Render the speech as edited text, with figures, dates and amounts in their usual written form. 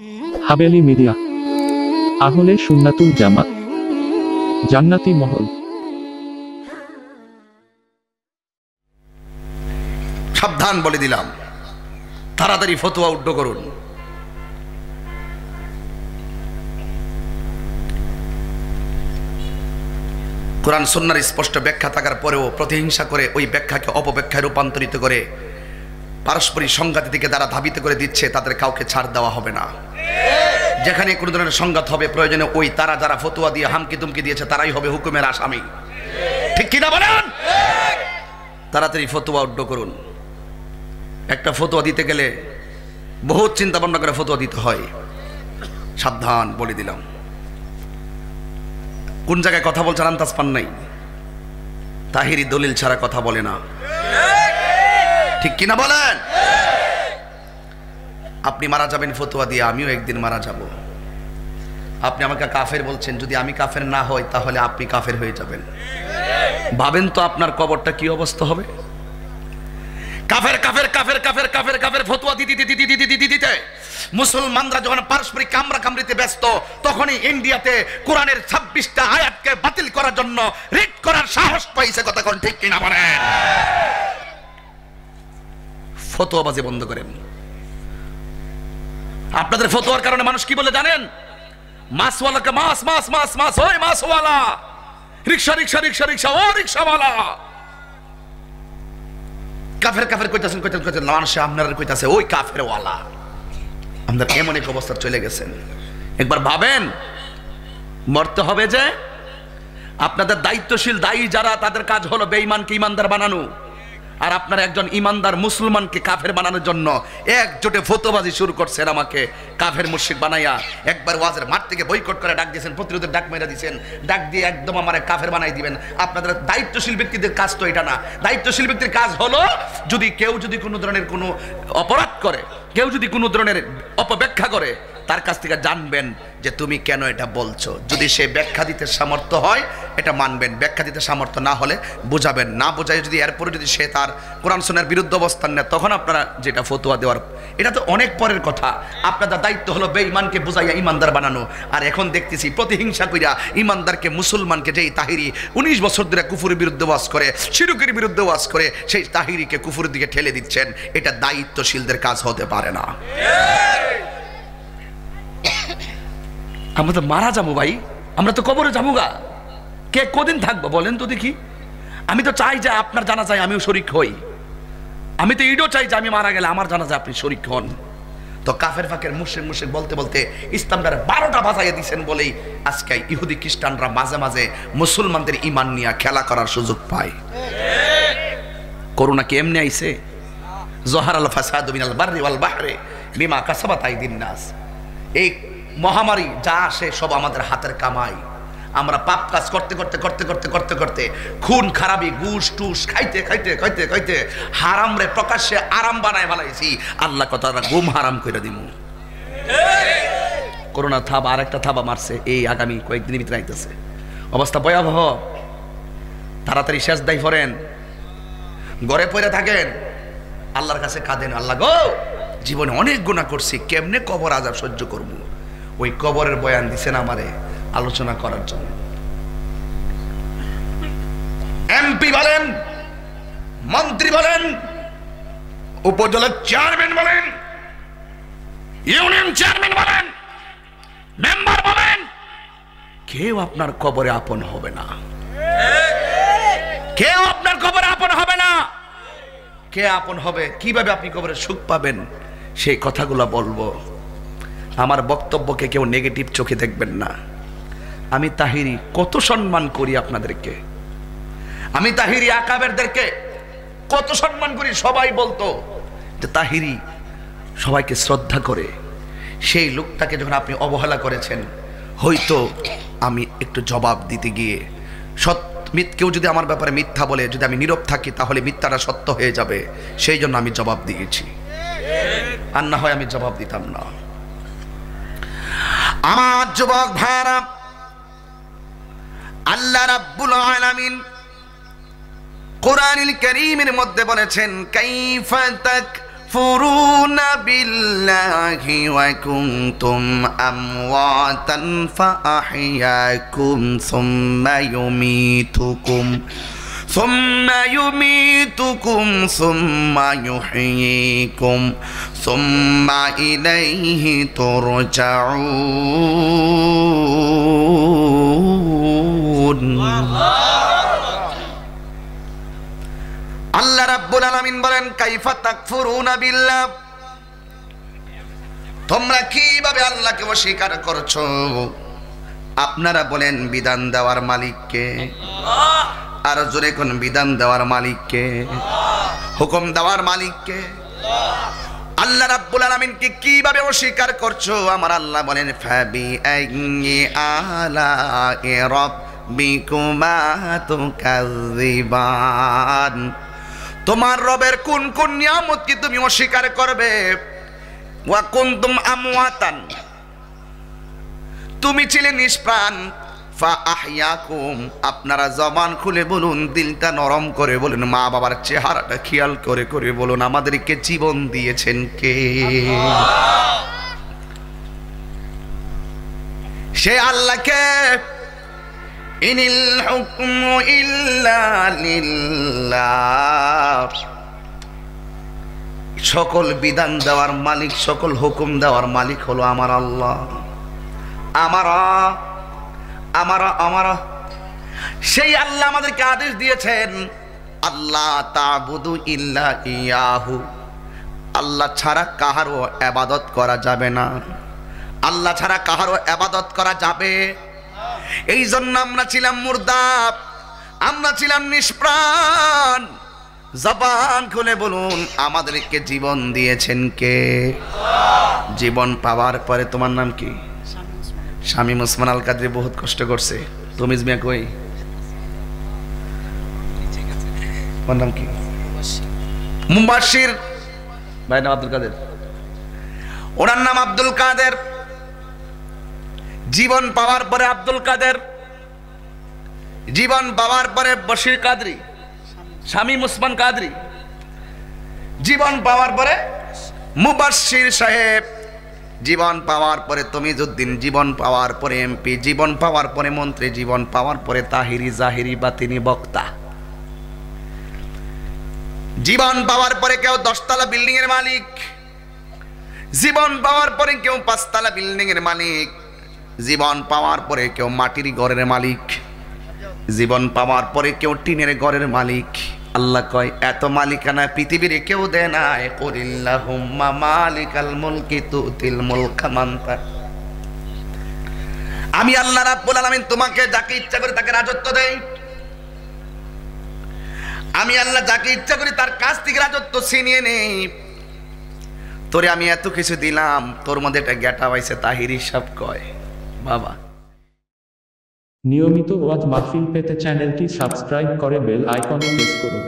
Haveli media, আহলে সুন্নাতুল জামাত, জান্নাতি মহল। সাবধান বলে দিলাম, তাড়াতাড়ি ফতোয়া উড্ড করুন। কোরআন সুন্নাহর স্পষ্ট ব্যাখ্যা থাকার পরেও প্রতিহিংসা করে ওই ব্যাখ্যাকে অপব্যাখ্যায় রূপান্তরিত করে পারস্পরিক সংঘাতের দিকে যারা ধাবিত করে দিচ্ছে তাদের কাউকে ছাড় দেওয়া হবে না। যেখানে কোনো ধরনের সংঘাত হবে প্রয়োজনে ওই তারা যারা ফতোয়া দিয়ে হামকি তুমকি দিয়েছে তারাই হবে হুকুমের আসামি। ঠিক কিনা বলেন? তাড়াতাড়ি ফতোয়া উড্ড করুন। একটা ফতোয়া দিতে গেলে বহুত চিন্তা ভাবনা করে ফতোয়া দিতে হয়। সাবধান বলে দিলাম। কোন জায়গায় কথা বলছেন আন্দাজ পান নাই? তাহিরি দলিল ছাড়া কথা বলে না। ঠিক কিনা বলেন? আপনি মারা যাবেন ফতোয়া দিয়ে, আমিও একদিন মারা যাব। আপনি আমাকে কাফের বলছেন, যদি আমি কাফের না হই তাহলে আপনি কাফের হয়ে যাবেন। ভাবেন তো আপনার কবরটা কি অবস্থা হবে? কাফের কাফের কাফের কাফের কাফের কাফের ফতোয়া দিতে মুসলমানরা যখন পারস্পরিক কামরা কামড়িতে ব্যস্ত, তখনই ইন্ডিয়াতে কোরআনের 26টা আয়াতকে বাতিল করার জন্য রিট করার সাহস পাইছে। কথা কোন ঠিক কিনা বলেন? ফতোয়াবাজি বন্ধ করেন। আপনাদের ফতোয়ার কারণে মানুষ কি বলে জানেন? মাসওয়ালাকে মাস মাস মাস মাস, ওই মাসওয়ালা, রিকশা রিকশা রিকশা রিকশা, ও রিকশাওয়ালা। কাফের কাফের কইতাছেন কইতাছেন কইতাছেন, মানুষ আপনারা কইতাছে ওই কাফের ওয়ালা। আপনারা এমন এক অবস্থা চলে গেছেন। একবার ভাবেন, মরতে হবে যে আপনাদের দায়িত্বশীল দায়ী যারা, তাদের কাজ হলো বেঈমানকে ইমানদার বানানো, আর আপনারা একজন ইমানদার মুসলমানকে কাফের বানানোর জন্য একজোটে ফতোয়াবাজি শুরু করছেন, আমাকে কাফের মুশরিক বানাইয়া। একবার ওয়াজের মাঠ থেকে বয়কট করে ডাক দিয়েছেন, প্রতিরোধের ডাক মেরে দিয়েছেন, ডাক দিয়ে একদম আমারে কাফের বানাই দিবেন। আপনাদের দায়িত্বশীল ব্যক্তিদের কাজ তো এটা না। দায়িত্বশীল ব্যক্তির কাজ হলো, কেউ যদি কোনো ধরনের কোনো অপরাধ করে, কেউ যদি কোনো ধরনের অপব্যাখ্যা করে, তার কাছ থেকে জানবেন যে তুমি কেন এটা বলছো। যদি সে ব্যাখ্যা দিতে সামর্থ্য হয় এটা মানবেন, ব্যাখ্যা দিতে সামর্থ্য না হলে বোঝাবেন। না বোঝায় যদি এরপরে যদি সে তার কোরআন সুন্নাহর বিরুদ্ধে অবস্থান নেয়, তখন আপনারা যেটা ফতোয়া দেওয়ার, এটা তো অনেক পরের কথা। আপনাদের দায়িত্ব হলো বেঈমানকে বুঝাইয়া ইমানদার বানানো। আর এখন দেখতেছি প্রতিহিংসা কইরা ইমানদারকে, মুসলমানকে, যেই তাহিরি 19 বছর ধরে কুফুরের বিরুদ্ধে ওয়াজ করে, শিরকের বিরুদ্ধে ওয়াজ করে, সেই তাহিরিকে কুফুরের দিকে ঠেলে দিচ্ছেন। এটা দায়িত্বশীলদের কাজ হতে পারে না। আমরা তো মারা যাবো ভাই, আমরা তো কবরে যাবো গা। কে কদিন থাকবো বলেন তো দেখি? আমি তো চাই যে আপনার জানাজায় আমিও শরীক হই। আমি তো এটাও চাই যে আমি মারা গেলে আমার জানাজায় আপনি শরীক হন। তো কাফের ফাঁকের মুশরিক মুশরিক বলতে বলতে ইসলামটার 12টা বাজাইয়া দিচ্ছেন বলেই আজকে ইহুদি খ্রিস্টানরা মাঝে মাঝে মুসলমানদের ইমান নিয়ে খেলা করার সুযোগ পায়। করোনা কি এমনি আইছে? জহারাল ফাসাদু মিনাল বাররি ওয়াল বাহরি বিমা কাসাবাত আইদিন নাস। এই মহামারী যা আসে সব আমাদের হাতের কামাই। আমরা পাপ কাজ করতে করতে করতে করতে করতে করতে খুন খারাপি, ঘুষ টুস খাইতে খাইতে খাইতে খাইতে হারাম রে প্রকাশ্যে আরাম বানায় ফেলাইছি। আল্লাহ কথা গুম হারাম করে দিমু। করোনা থাবা আর একটা থাবা মারছে, এই আগামী কয়েকদিনের ভিতরে আইতেছে। অবস্থা ভয়াবহ। তাড়াতাড়ি শেষ দায় করেন, ঘরে পড়ে থাকেন, আল্লাহর কাছে কাঁদেন, আল্লাহ গো জীবনে অনেক গুনাহ করছি, কেমনে কবর আযাব সহ্য করব। ওই কবরের বয়ান দিছেন আমারে আলোচনা করার জন্য। এমপি বলেন, মন্ত্রী বলেন, উপজেলার চেয়ারম্যান বলেন, ইউনিয়ন চেয়ারম্যান বলেন, মেম্বার বলেন, কেউ আপনার কবরে আপন হবে না। কেউ আপনার কবরে আপন হবে না। কে আপন হবে, কিভাবে আপনি কবরে সুখ পাবেন, সেই কথাগুলো বলবো। আমার বক্তব্যকে কেউ নেগেটিভ চোখে দেখবেন না। আমি তাহিরি কত সম্মান করি আপনাদেরকে, আমি তাহিরি আকাবেরদেরকে কত সম্মান করি। সবাই বলতো যে তাহিরি সবাইকে শ্রদ্ধা করে। সেই লোকটাকে যখন আপনি অবহেলা করেছেন, হয়তো আমি একটু জবাব দিতে গিয়ে কেউ যদি আমার ব্যাপারে মিথ্যা বলে, যদি আমি নীরব থাকি, তাহলে মিথ্যাটা সত্য হয়ে যাবে। সেই জন্য আমি জবাব দিয়েছি, আর না হয় আমি জবাব দিতাম না। আমার যুবক ভাইরা, আল্লাহ রাব্বুল আলামিন কোরআনুল কারীমের মধ্যে বলেছেন, কাইফা তাক تكفرون بالله وكنتم أمواتا فأحياكم ثم يميتكم ثم يحييكم ثم إليه ترجعون আল্লাহ রাব্বুল আলামিন বলেন কাইফা তাকফুরুনা বিল্লাহ, তোমরা কিভাবে আল্লাহকে অস্বীকার করছো? আপনারা বলেন বিধান দেওয়ার মালিককে, আর জোরে কোন বিধান দেওয়ার মালিককে, হুকুম দেওয়ার মালিককে। আল্লাহ রাব্বুল আলামিনকে কিভাবে অস্বীকার করছো? আমার আল্লাহ বলেন ফাবি আইয়ি আলাই রাব্বিকুমা তুকাযযিবান, তোমার রবের কোন কোন নিয়ামত কি তুমি অস্বীকার করবে? ওয়া কুনতুম আমওয়াতান, তুমি ছিলে নিষ্প্রাণ, ফা আহইয়াকুম, আপনারা জবান খুলে বলুন, দিলটা নরম করে বলুন, মা বাবার চেহারাটা খেয়াল করে করে বলুন, আমাদেরকে জীবন দিয়েছেন কে? সে আল্লাহকে। ইনিল হুকমু ইল্লা লিল্লাহ, সকল বিধান দেওয়ার মালিক, সকল হুকুম দেওয়ার মালিক হলো আমার আল্লাহ। আমারা সেই আল্লাহ আমাদেরকে আদেশ দিয়েছেন আল্লাহ তা'বুদু ইল্লা ইয়াহু, আল্লাহ ছাড়া কাহারও ইবাদত করা যাবে না, আল্লাহ ছাড়া কাহারও ইবাদত করা যাবে। এই জন্য আমরা ছিলাম মুর্দা, আমরা ছিলাম নিষ্প্রাণ। জবান খুলে বলুন, আমাদেরকে জীবন দিয়েছেন কে? জীবন পাওয়ার পরে তোমার নাম কি? শামীম ওসমান আল কাদরি বহুত কষ্ট করছে। তুমি মিয়া কই? তোমার নাম কি? মুবাশশির ভাই নাম আব্দুল কাদের, ওনার নাম আব্দুল কাদের। জীবন পাওয়ার পরে আব্দুল কাদের, জীবন পাওয়ার পরে বশির কাদরি, শামীম ওসমান কাদরি, জীবন পাওয়ার পরে মুবাশশির সাহেব, জীবন পাওয়ার পরে তমিজউদ্দিন, জীবন পাওয়ার পরে এমপি, জীবন পাওয়ার পরে মন্ত্রী, জীবন পাওয়ার পরে তাহিরি, জাহিরি, বাতিনি, বক্তা। জীবন পাওয়ার পরে কেউ 10 তলা বিল্ডিং এর মালিক, জীবন পাওয়ার পরে কেউ 5 তলা বিল্ডিং এর মালিক, জীবন পাওয়ার পরে কেউ মাটির ঘরের মালিক, জীবন পাওয়ার পরে কেউ টিনের ঘরের মালিক। আল্লাহ কয় এত মালিকানা পৃথিবীর কেউ দেয় না। কুলিল্লাহুম্মা মালিকাল মুলকি তুতিল মুলকা মান তা, আমি আল্লাহ রাব্বুল আলামিন তোমাকে যাকে ইচ্ছা করি তাকে রাজত্ব দেই। আমি আল্লাহ যাকে ইচ্ছা করি তার কাছ থেকে রাজত্ব ছিনিয়ে নেই। তোরে আমি এত কিছু দিলাম, তোর মধ্যে একটা গ্যাটা হইছে, তাহিরি সব কয় বাবা। নিয়মিত ওয়াজ মাহফিল পেতে চ্যানেলটি সাবস্ক্রাইব করে বেল আইকনে প্রেস করুন।